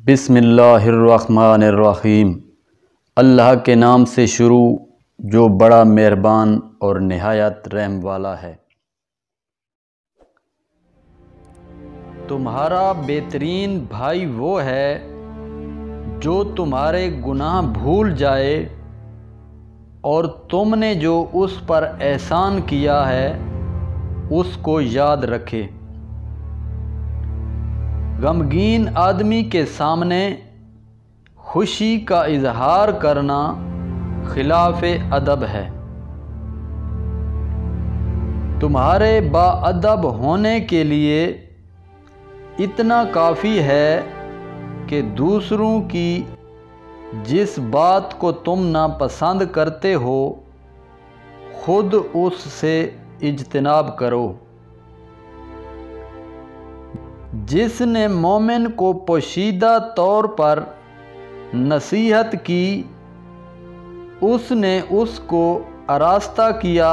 بسم اللہ الرحمن الرحیم۔ اللہ کے نام سے شروع جو بڑا مہربان اور نہایت رحم والا ہے۔ تمہارا بہترین بھائی وہ ہے جو تمہارے گناہ بھول جائے اور تم نے جو اس پر احسان کیا ہے اس کو یاد رکھے۔ غمگین آدمی کے سامنے خوشی کا اظہار کرنا خلاف ادب ہے۔ تمہارے با ادب ہونے کے لیے اتنا کافی ہے کہ دوسروں کی جس بات کو تم ناپسند کرتے ہو خود اس سے اجتناب کرو۔ جس نے مومن کو پوشیدہ طور پر نصیحت کی اس نے اس کو آراستہ کیا،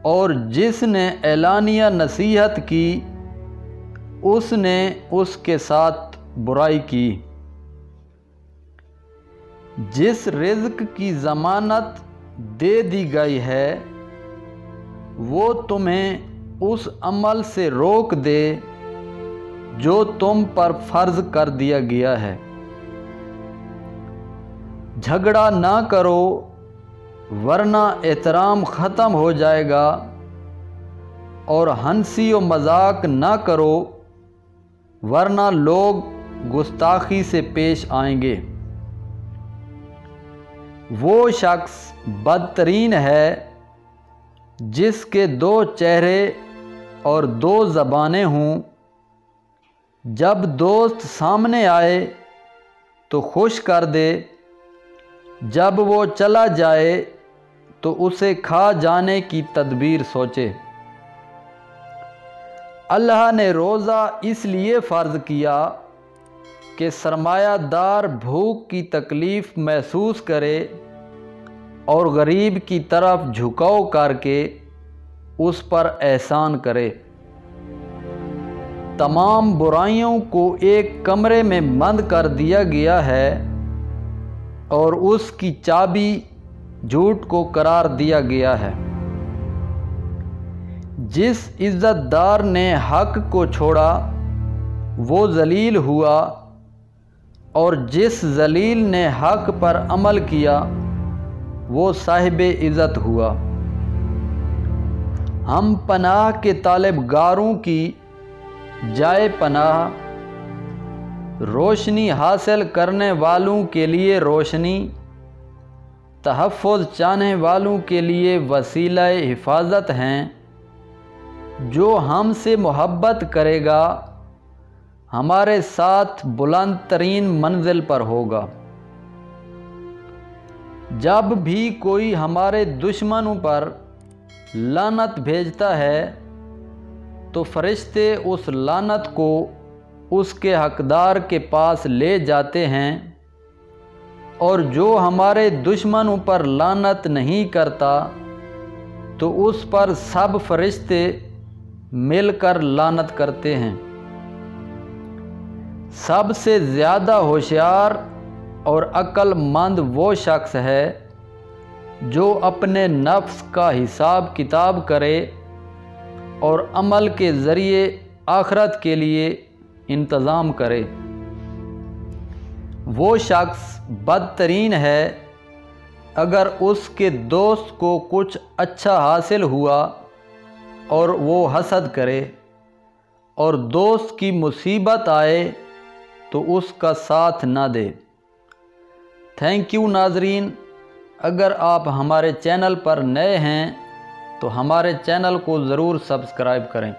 اور جس نے اعلانیہ نصیحت کی اس نے اس کے ساتھ برائی کی۔ جس رزق کی ضمانت دے دی گئی ہے وہ تمہیں اس عمل سے روک دے جو تم پر فرض کر دیا گیا ہے۔ جھگڑا نہ کرو ورنہ احترام ختم ہو جائے گا، اور ہنسی و مذاق نہ کرو ورنہ لوگ گستاخی سے پیش آئیں گے۔ وہ شخص بدترین ہے جس کے دو چہرے اور دو زبانیں ہوں۔ جب دوست سامنے آئے تو خوش کر دے، جب وہ چلا جائے تو اسے کھا جانے کی تدبیر سوچے۔ اللہ نے روزہ اس لیے فرض کیا کہ سرمایہ دار بھوک کی تکلیف محسوس کرے اور غریب کی طرف جھکاؤ کر کے اس پر احسان کرے۔ تمام برائیوں کو ایک کمرے میں بند کر دیا گیا ہے اور اس کی چابی جھوٹ کو قرار دیا گیا ہے۔ جس عزت دار نے حق کو چھوڑا وہ ذلیل ہوا، اور جس ذلیل نے حق پر عمل کیا وہ صاحب عزت ہوا۔ ہم پناہ کے طالب گاروں کی جائے پناہ، روشنی حاصل کرنے والوں کے لیے روشنی، تحفظ چاہنے والوں کے لیے وسیلہ حفاظت ہیں۔ جو ہم سے محبت کرے گا ہمارے ساتھ بلند ترین منزل پر ہوگا۔ جب بھی کوئی ہمارے دشمنوں پر لعنت بھیجتا ہے تو فرشتے اس لعنت کو اس کے حقدار کے پاس لے جاتے ہیں، اور جو ہمارے دشمنوں پر لعنت نہیں کرتا تو اس پر سب فرشتے مل کر لعنت کرتے ہیں۔ سب سے زیادہ ہوشیار اور عقل مند وہ شخص ہے جو اپنے نفس کا حساب کتاب کرے اور عمل کے ذریعے آخرت کے لیے انتظام کرے۔ وہ شخص بدترین ہے اگر اس کے دوست کو کچھ اچھا حاصل ہوا اور وہ حسد کرے، اور دوست کی مصیبت آئے تو اس کا ساتھ نہ دے۔ تھینک یو ناظرین، اگر آپ ہمارے چینل پر نئے ہیں تو ہمارے چینل کو ضرور سبسکرائب کریں۔